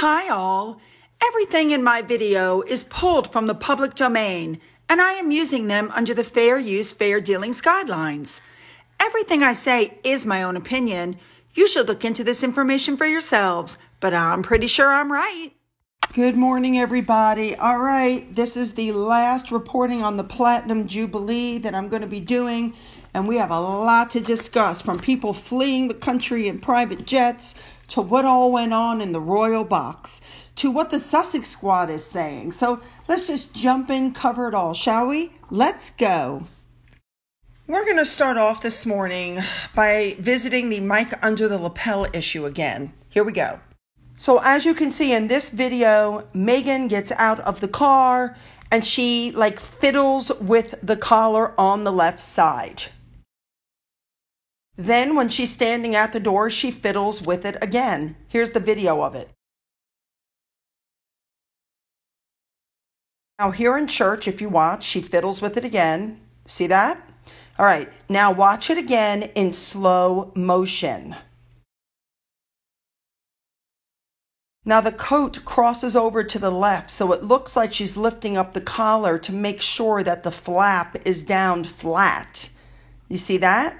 Hi all! Everything in my video is pulled from the public domain, and I am using them under the Fair Use, Fair Dealings guidelines. Everything I say is my own opinion. You should look into this information for yourselves, but I'm pretty sure I'm right. Good morning, everybody. All right, this is the last reporting on the Platinum Jubilee that I'm going to be doing, and we have a lot to discuss, from people fleeing the country in private jets to what all went on in the royal box, to what the Sussex Squad is saying. So let's just jump in, cover it all, shall we? Let's go. We're going to start off this morning by visiting the mic under the lapel issue again. Here we go. So as you can see in this video, Meghan gets out of the car and she fiddles with the collar on the left side. Then when she's standing at the door, she fiddles with it again. Here's the video of it. Now here in church, if you watch, she fiddles with it again. See that? All right, now watch it again in slow motion. Now the coat crosses over to the left, so it looks like she's lifting up the collar to make sure that the flap is down flat. You see that?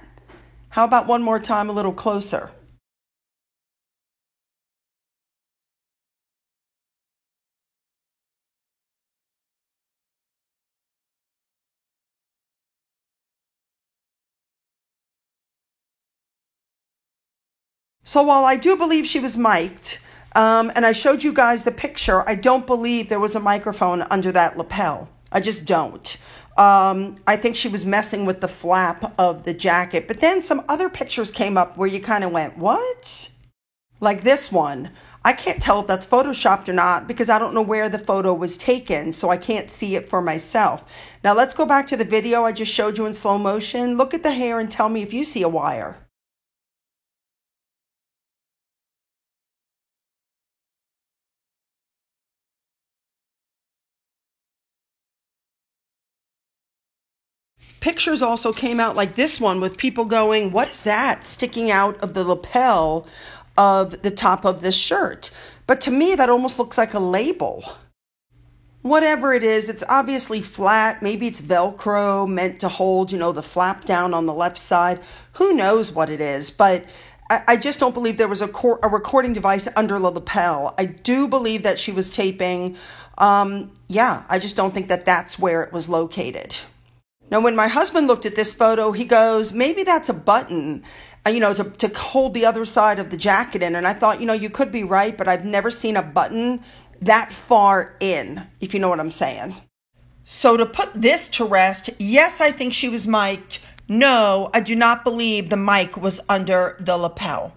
How about one more time, a little closer? So while I do believe she was mic'd, and I showed you guys the picture, I don't believe there was a microphone under that lapel. I just don't. I think she was messing with the flap of the jacket. But then some other pictures came up where you kind of went, what? Like this one. I can't tell if that's photoshopped or not because I don't know where the photo was taken, so I can't see it for myself. Now let's go back to the video I just showed you in slow motion. Look at the hair and tell me if you see a wire. Pictures also came out like this one with people going, what is that sticking out of the lapel of the top of this shirt? But to me, that almost looks like a label. Whatever it is, it's obviously flat. Maybe it's Velcro meant to hold, the flap down on the left side. Who knows what it is? But I just don't believe there was a recording device under the lapel. I do believe that she was taping. I just don't think that that's where it was located. Now, when my husband looked at this photo, he goes, maybe that's a button, to hold the other side of the jacket in. And I thought, you could be right, but I've never seen a button that far in, if you know what I'm saying. So to put this to rest, yes, I think she was mic'd. No, I do not believe the mic was under the lapel.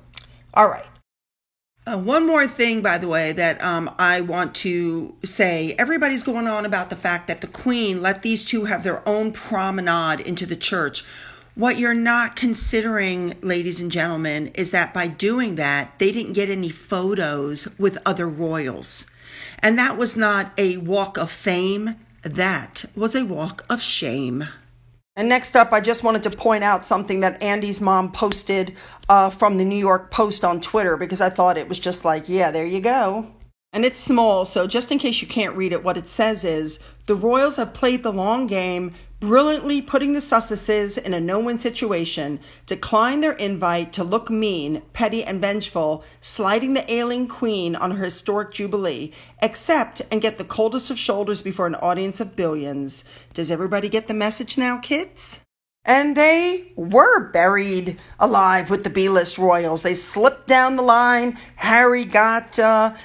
All right. One more thing, by the way, that I want to say. Everybody's going on about the fact that the Queen let these two have their own promenade into the church. What you're not considering, ladies and gentlemen, is that by doing that, they didn't get any photos with other royals. And that was not a walk of fame. That was a walk of shame. And next up, I just wanted to point out something that Andy's mom posted from the New York Post on Twitter, because I thought it was just like, yeah, there you go. And it's small, so just in case you can't read it, what it says is, the royals have played the long game, brilliantly putting the Sussexes in a no-win situation, declined their invite to look mean, petty, and vengeful, sliding the ailing queen on her historic jubilee, accept and get the coldest of shoulders before an audience of billions. Does everybody get the message now, kids? And they were buried alive with the B-list royals. They slipped down the line. Harry got, a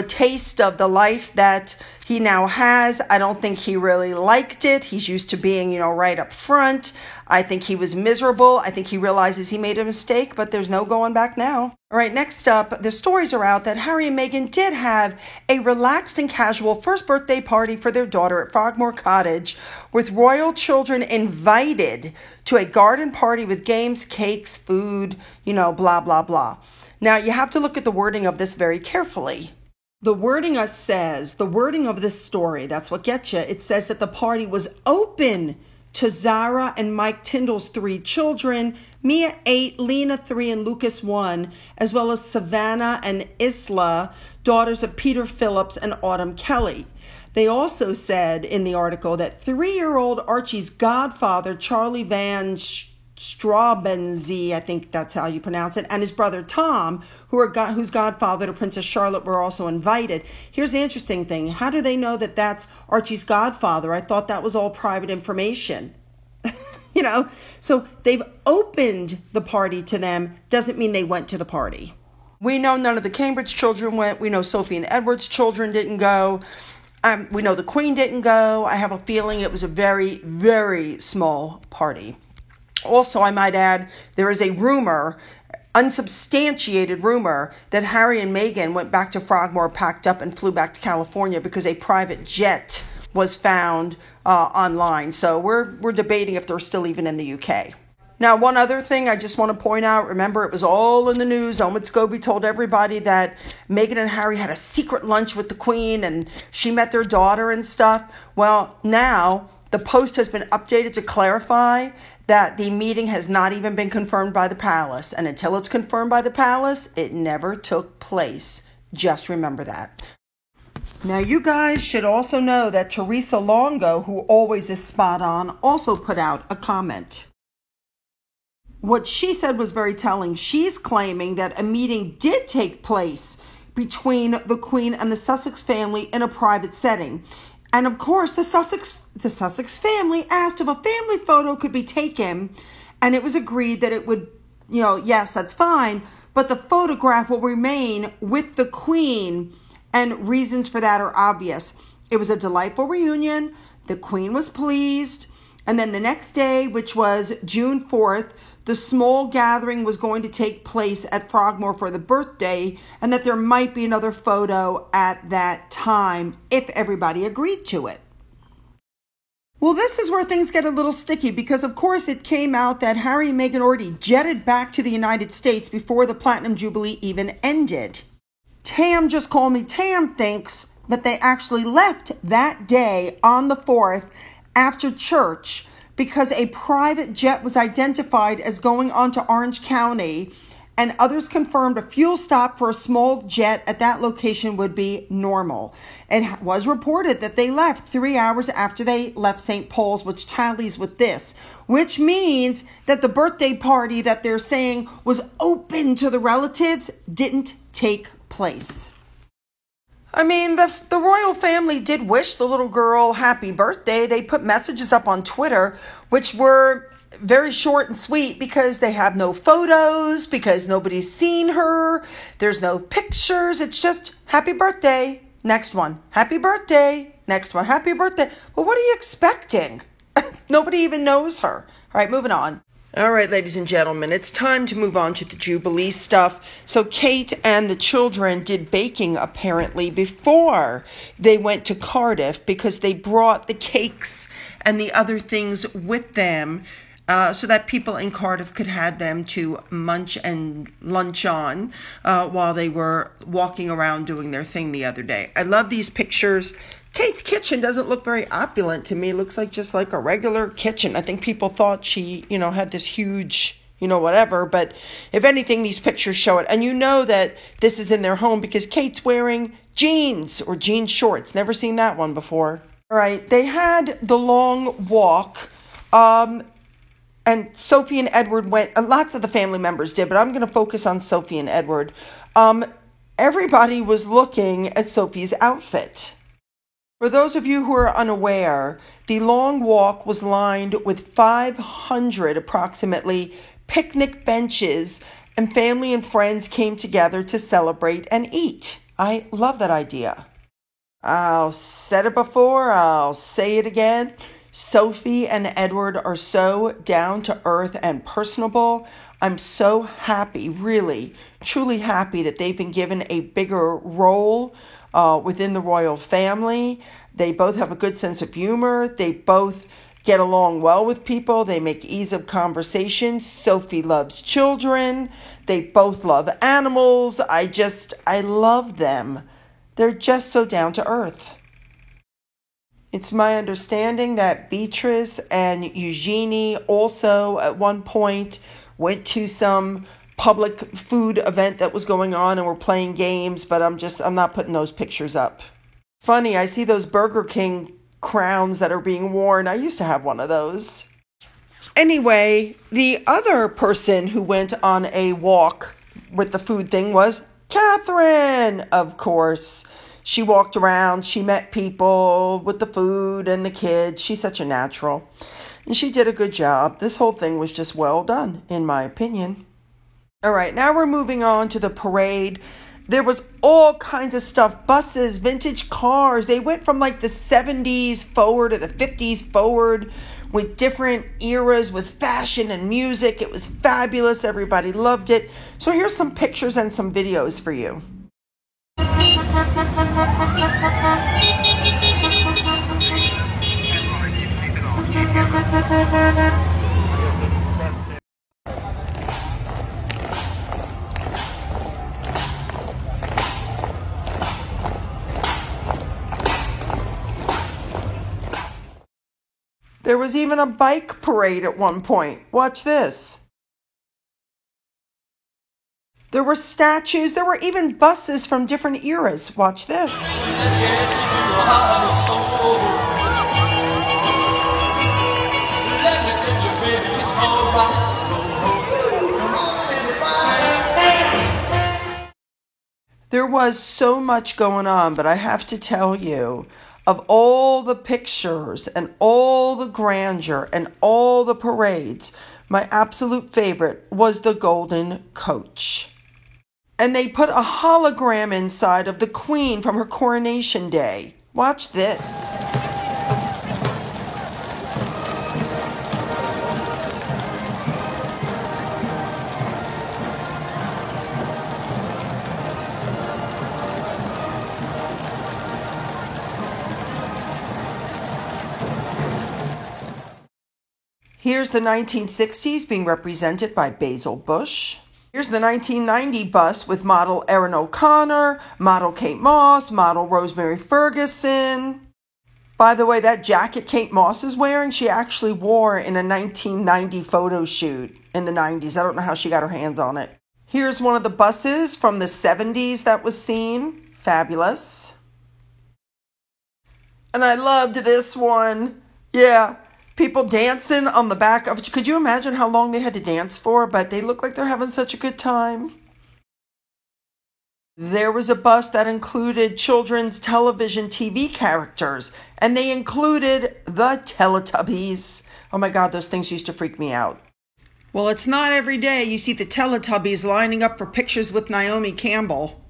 taste of the life that he now has. I don't think he really liked it. He's used to being, right up front. I think he was miserable. I think he realizes he made a mistake, but there's no going back now. All right, next up, the stories are out that Harry and Meghan did have a relaxed and casual first birthday party for their daughter at Frogmore Cottage, with royal children invited to a garden party with games, cakes, food, blah, blah, blah. Now, you have to look at the wording of this very carefully. The wording of this story, that's what gets you. It says that the party was open to Zara and Mike Tyndall's 3 children, Mia 8, Lena 3, and Lucas 1, as well as Savannah and Isla, daughters of Peter Phillips and Autumn Kelly. They also said in the article that 3-year-old Archie's godfather, Charlie Van Straubenzee, I think that's how you pronounce it, and his brother Tom, whose godfather to Princess Charlotte, were also invited. Here's the interesting thing. How do they know that that's Archie's godfather? I thought that was all private information. So they've opened the party to them. Doesn't mean they went to the party. We know none of the Cambridge children went. We know Sophie and Edward's children didn't go. We know the Queen didn't go. I have a feeling it was a very, very small party. Also, I might add, there is a rumor, unsubstantiated rumor, that Harry and Meghan went back to Frogmore, packed up, and flew back to California because a private jet was found online. So we're debating if they're still even in the UK. Now, one other thing I just want to point out, remember, it was all in the news. Omid Scobie told everybody that Meghan and Harry had a secret lunch with the Queen and she met their daughter and stuff. Well, now the Post has been updated to clarify that the meeting has not even been confirmed by the palace. And until it's confirmed by the palace, it never took place. Just remember that. Now, you guys should also know that Teresa Longo, who always is spot on, also put out a comment. What she said was very telling. She's claiming that a meeting did take place between the Queen and the Sussex family in a private setting. And of course, the Sussex family asked if a family photo could be taken, and it was agreed that it would, yes, that's fine, but the photograph will remain with the Queen, and reasons for that are obvious. It was a delightful reunion. The Queen was pleased. And then the next day, which was June 4th, the small gathering was going to take place at Frogmore for the birthday, and that there might be another photo at that time if everybody agreed to it. Well, this is where things get a little sticky because, of course, it came out that Harry and Meghan already jetted back to the United States before the Platinum Jubilee even ended. Tam just called me. Tam thinks that they actually left that day on the 4th after church because a private jet was identified as going on to Orange County, and others confirmed a fuel stop for a small jet at that location would be normal. It was reported that they left 3 hours after they left St. Paul's, which tallies with this, which means that the birthday party that they're saying was open to the relatives didn't take place. I mean, the royal family did wish the little girl happy birthday. They put messages up on Twitter, which were very short and sweet because they have no photos, because nobody's seen her. There's no pictures. It's just happy birthday. Next one. Happy birthday. Next one. Happy birthday. Well, what are you expecting? Nobody even knows her. All right, moving on. All right, ladies and gentlemen, it's time to move on to the Jubilee stuff. So Kate and the children did baking, apparently, before they went to Cardiff because they brought the cakes and the other things with them so that people in Cardiff could have them to munch and lunch on while they were walking around doing their thing the other day. I love these pictures. Kate's kitchen doesn't look very opulent to me. It looks like just like a regular kitchen. I think people thought she, had this huge, whatever. But if anything, these pictures show it. And you know that this is in their home because Kate's wearing jeans or jean shorts. Never seen that one before. All right. They had the long walk. And Sophie and Edward went, lots of the family members did, but I'm going to focus on Sophie and Edward. Everybody was looking at Sophie's outfit. For those of you who are unaware, the long walk was lined with 500 approximately picnic benches, and family and friends came together to celebrate and eat. I love that idea. I'll said it before, I'll say it again. Sophie and Edward are so down to earth and personable. I'm so happy, really, truly happy that they've been given a bigger role within the royal family. They both have a good sense of humor. They both get along well with people. They make ease of conversation. Sophie loves children. They both love animals. I love them. They're just so down to earth. It's my understanding that Beatrice and Eugenie also at one point went to some public food event that was going on and were playing games, but I'm not putting those pictures up. Funny, I see those Burger King crowns that are being worn. I used to have one of those. Anyway, the other person who went on a walk with the food thing was Catherine, of course. She walked around, she met people with the food and the kids. She's such a natural. And she did a good job. This whole thing was just well done, in my opinion. All right, now we're moving on to the parade. There was all kinds of stuff, buses, vintage cars. They went from like the 70s forward to the 50s forward with different eras with fashion and music. It was fabulous. Everybody loved it. So here's some pictures and some videos for you. There was even a bike parade at one point. Watch this. There were statues. There were even buses from different eras. Watch this. There was so much going on, but I have to tell you, of all the pictures and all the grandeur and all the parades, my absolute favorite was the Golden Coach. And they put a hologram inside of the Queen from her coronation day. Watch this. Here's the 1960s being represented by Basil Bush. Here's the 1990 bus with model Erin O'Connor, model Kate Moss, model Rosemary Ferguson. By the way, that jacket Kate Moss is wearing, she actually wore in a 1990 photo shoot in the 90s. I don't know how she got her hands on it. Here's one of the buses from the 70s that was seen. Fabulous. And I loved this one. Yeah. People dancing on the back of it. Could you imagine how long they had to dance for? But they look like they're having such a good time. There was a bus that included children's television TV characters. And they included the Teletubbies. Oh my God, those things used to freak me out. Well, it's not every day you see the Teletubbies lining up for pictures with Naomi Campbell.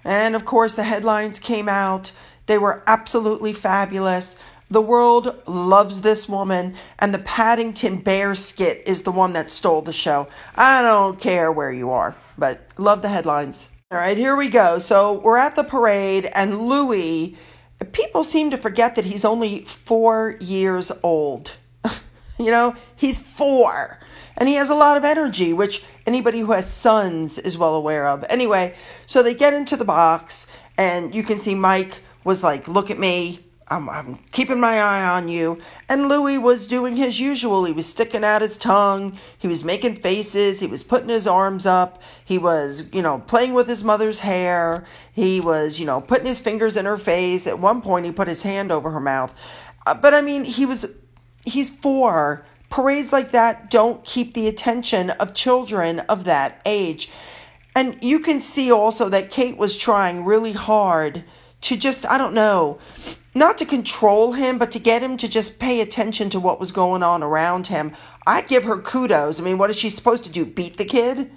And of course, the headlines came out. They were absolutely fabulous. The world loves this woman, and the Paddington Bear skit is the one that stole the show. I don't care where you are, but love the headlines. All right, here we go. So we're at the parade, and Louis, people seem to forget that he's only 4 years old. You know, he's 4, and he has a lot of energy, which anybody who has sons is well aware of. Anyway, so they get into the box, and you can see Mike was like, look at me. I'm keeping my eye on you. And Louis was doing his usual. He was sticking out his tongue. He was making faces. He was putting his arms up. He was, playing with his mother's hair. He was, putting his fingers in her face. At one point, he put his hand over her mouth. But I mean, he's 4. Parades like that don't keep the attention of children of that age. And you can see also that Kate was trying really hard to just, not to control him, but to get him to just pay attention to what was going on around him. I give her kudos. I mean, what is she supposed to do? Beat the kid?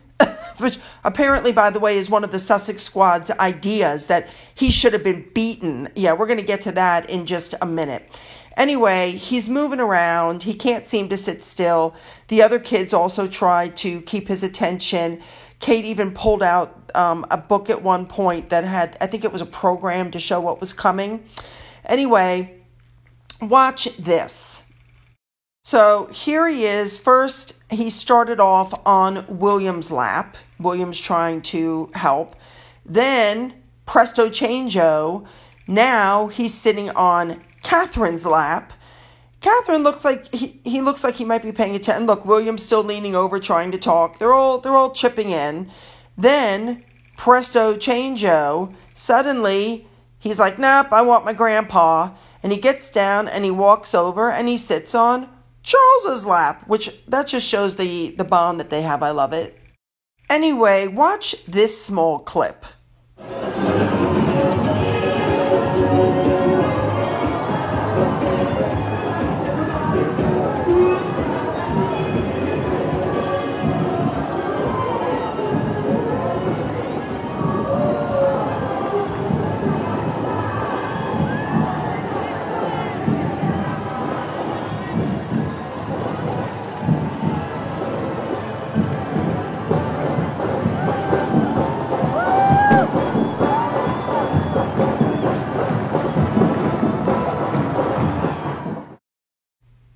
Which apparently, by the way, is one of the Sussex Squad's ideas, that he should have been beaten. Yeah, we're going to get to that in just a minute. Anyway, he's moving around. He can't seem to sit still. The other kids also tried to keep his attention. Kate even pulled out a book at one point that had, I think it was a program to show what was coming. Anyway, watch this. So here he is. First, he started off on William's lap. William's trying to help. Then, presto changeo, Now he's sitting on Catherine's lap. Catherine looks like he looks like he might be paying attention. Look, William's still leaning over trying to talk. They're all chipping in. Then, presto changeo, suddenly he's like, nope, I want my grandpa. And he gets down and he walks over and he sits on Charles's lap, which that just shows the bond that they have. I love it. Anyway, watch this small clip.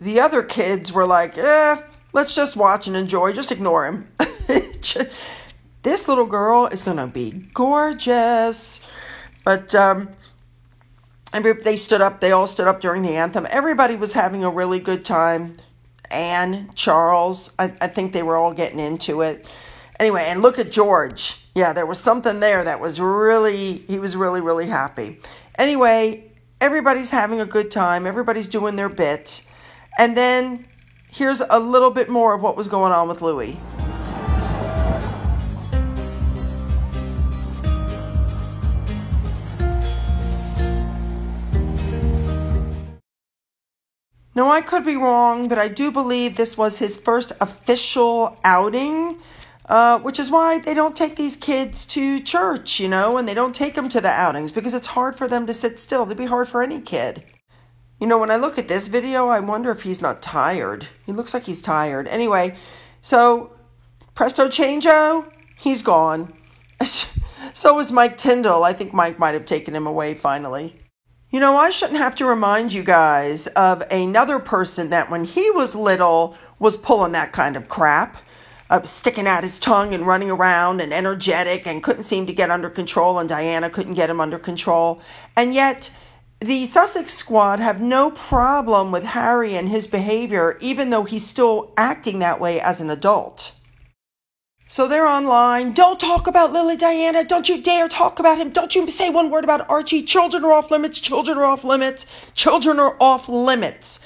The other kids were like, let's just watch and enjoy. Just ignore him. This little girl is going to be gorgeous. But they stood up. They all stood up during the anthem. Everybody was having a really good time. Anne, Charles, I think they were all getting into it. Anyway, and look at George. Yeah, there was something there that was he was really, really happy. Anyway, everybody's having a good time. Everybody's doing their bit. And then here's a little bit more of what was going on with Louis. Now, I could be wrong, but I do believe this was his first official outing, which is why they don't take these kids to church, and they don't take them to the outings because it's hard for them to sit still. It'd be hard for any kid. When I look at this video, I wonder if he's not tired. He looks like he's tired. Anyway, so presto changeo, he's gone. So is Mike Tyndall. I think Mike might have taken him away finally. I shouldn't have to remind you guys of another person that when he was little was pulling that kind of crap, sticking out his tongue and running around and energetic and couldn't seem to get under control, and Diana couldn't get him under control. And yet the Sussex squad have no problem with Harry and his behavior, even though he's still acting that way as an adult. So they're online. Don't talk about Lily Diana. Don't you dare talk about him. Don't you say one word about Archie. Children are off limits. Children are off limits. Children are off limits.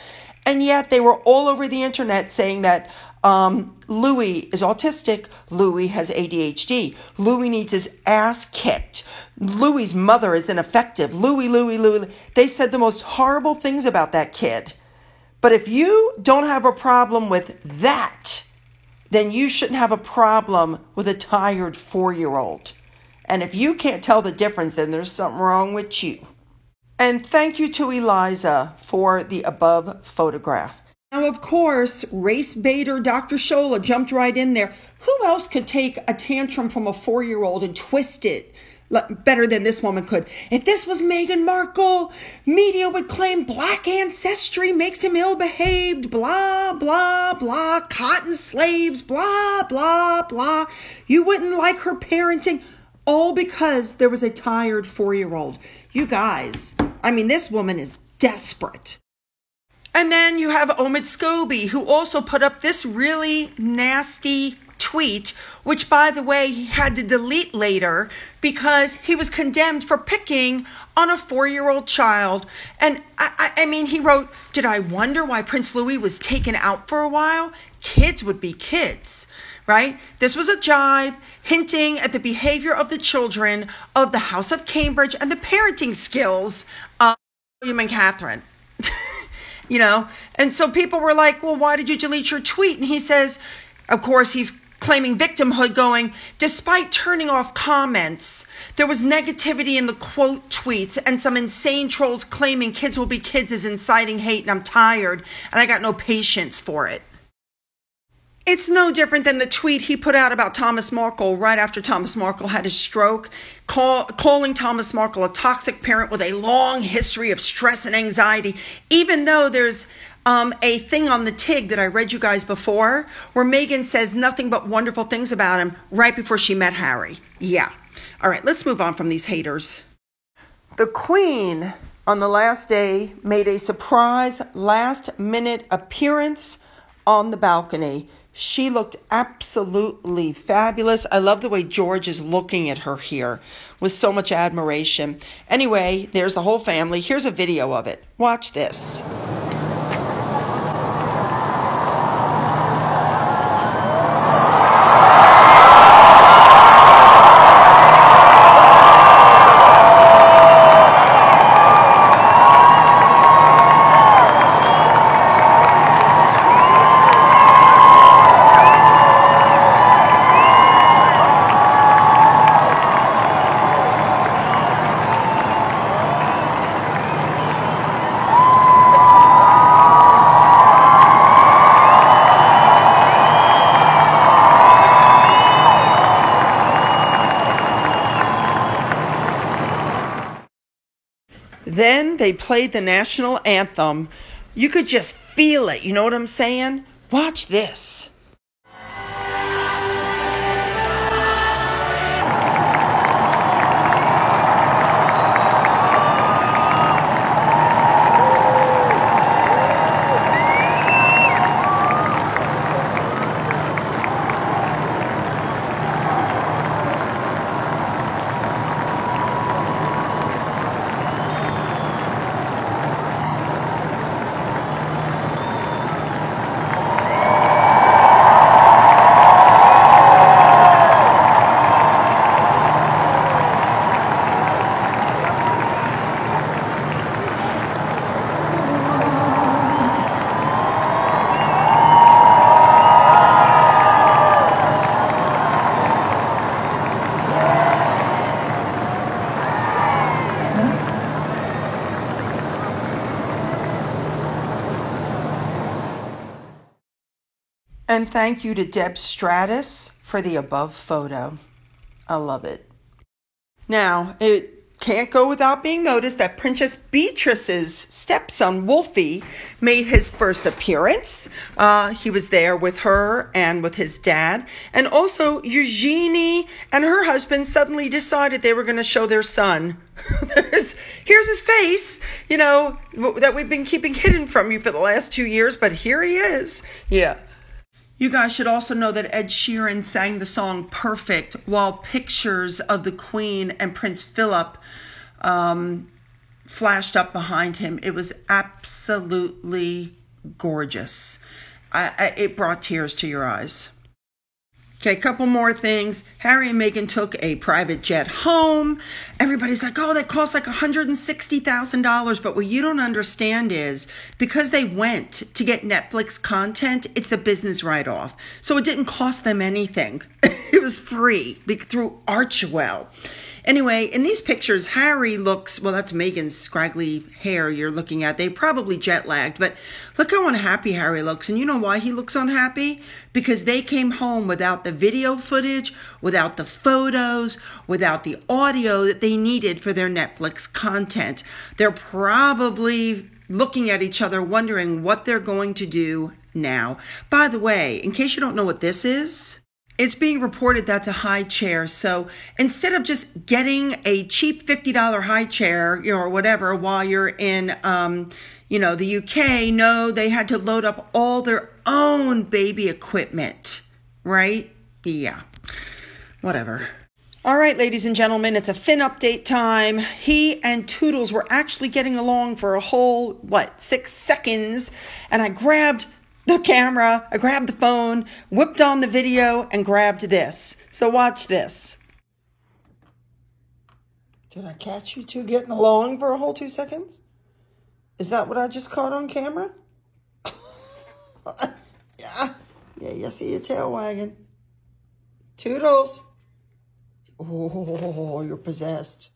And yet they were all over the internet saying that Louis is autistic. Louis has ADHD. Louis needs his ass kicked. Louis's mother is ineffective. Louis. They said the most horrible things about that kid. But if you don't have a problem with that, then you shouldn't have a problem with a tired 4-year-old. And if you can't tell the difference, then there's something wrong with you. And thank you to Eliza for the above photograph. Now, of course, race baiter Dr. Shola jumped right in there. Who else could take a tantrum from a 4-year-old and twist it better than this woman could? If this was Meghan Markle, media would claim black ancestry makes him ill-behaved, blah, blah, blah, cotton slaves, blah, blah, blah. You wouldn't like her parenting, all because there was a tired 4-year-old. You guys, this woman is desperate. And then you have Omid Scobie, who also put up this really nasty tweet, which, by the way, he had to delete later because he was condemned for picking on a 4-year-old child. And he wrote, did I wonder why Prince Louis was taken out for a while? Kids would be kids, right? This was a jibe hinting at the behavior of the children of the House of Cambridge and the parenting skills of William and Catherine. And so people were like, well, why did you delete your tweet? And he says, of course, he's claiming victimhood, going, despite turning off comments, there was negativity in the quote tweets and some insane trolls claiming kids will be kids is inciting hate, and I'm tired and I got no patience for it. It's no different than the tweet he put out about Thomas Markle right after Thomas Markle had his stroke, calling Thomas Markle a toxic parent with a long history of stress and anxiety, even though there's a thing on the TIG that I read you guys before where Meghan says nothing but wonderful things about him right before she met Harry. Yeah. All right, let's move on from these haters. The Queen, on the last day, made a surprise last-minute appearance on the balcony. She looked absolutely fabulous. I love the way George is looking at her here with so much admiration. Anyway, there's the whole family. Here's a video of it. Watch this. Then they played the national anthem. You could just feel it. You know what I'm saying? Watch this. And thank you to Deb Stratus for the above photo. I love it. Now, it can't go without being noticed that Princess Beatrice's stepson, Wolfie, made his first appearance. He was there with her and with his dad. And also, Eugenie and her husband suddenly decided they were going to show their son. Here's his face, you know, that we've been keeping hidden from you for the last 2 years, but here he is. Yeah. You guys should also know that Ed Sheeran sang the song Perfect while pictures of the Queen and Prince Philip flashed up behind him. It was absolutely gorgeous. It brought tears to your eyes. Okay, a couple more things. Harry and Meghan took a private jet home. Everybody's like, oh, that cost like $160,000. But what you don't understand is because they went to get Netflix content, it's a business write-off. So it didn't cost them anything. It was free through Archewell. Anyway, in these pictures, Harry looks, well, that's Meghan's scraggly hair you're looking at. They probably jet lagged, but look how unhappy Harry looks. And you know why he looks unhappy? Because they came home without the video footage, without the photos, without the audio that they needed for their Netflix content. They're probably looking at each other, wondering what they're going to do now. By the way, in case you don't know what this is, it's being reported that's a high chair. So instead of just getting a cheap $50 high chair, you know, or whatever, while you're in, the UK, no, they had to load up all their own baby equipment, right? Yeah, whatever. All right, ladies and gentlemen, it's a Finn update time. He and Toodles were actually getting along for a whole, 6 seconds. And I grabbed the camera, I grabbed the phone, whipped on the video, and grabbed this. So watch this. Did I catch you two getting along for a whole 2 seconds? Is that what I just caught on camera? Yeah, you see your tail wagging. Toodles. Oh, you're possessed.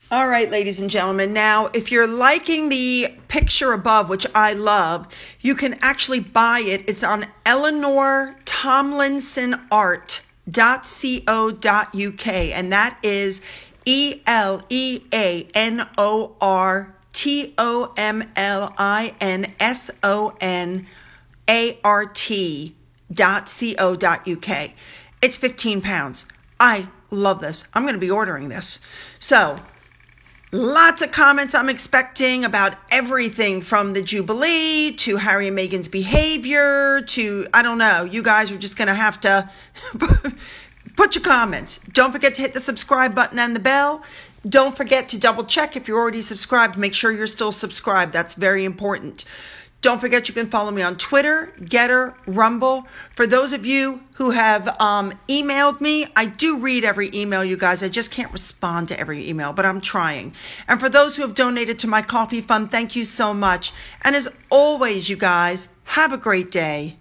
All right, ladies and gentlemen. Now, if you're liking the picture above, which I love, you can actually buy it. It's on EleanorTomlinsonArt.co.uk, and that is EleanorTomlinsonArt.co.uk. It's £15. I love this. I'm going to be ordering this. So Lots of comments I'm expecting about everything from the Jubilee to Harry and Meghan's behavior to, I don't know, you guys are just going to have to put your comments. Don't forget to hit the subscribe button and the bell. Don't forget to double check if you're already subscribed. Make sure you're still subscribed. That's very important. Don't forget you can follow me on Twitter, Getter, Rumble. For those of you who have emailed me, I do read every email, you guys. I just can't respond to every email, but I'm trying. And for those who have donated to my coffee fund, thank you so much. And as always, you guys, have a great day.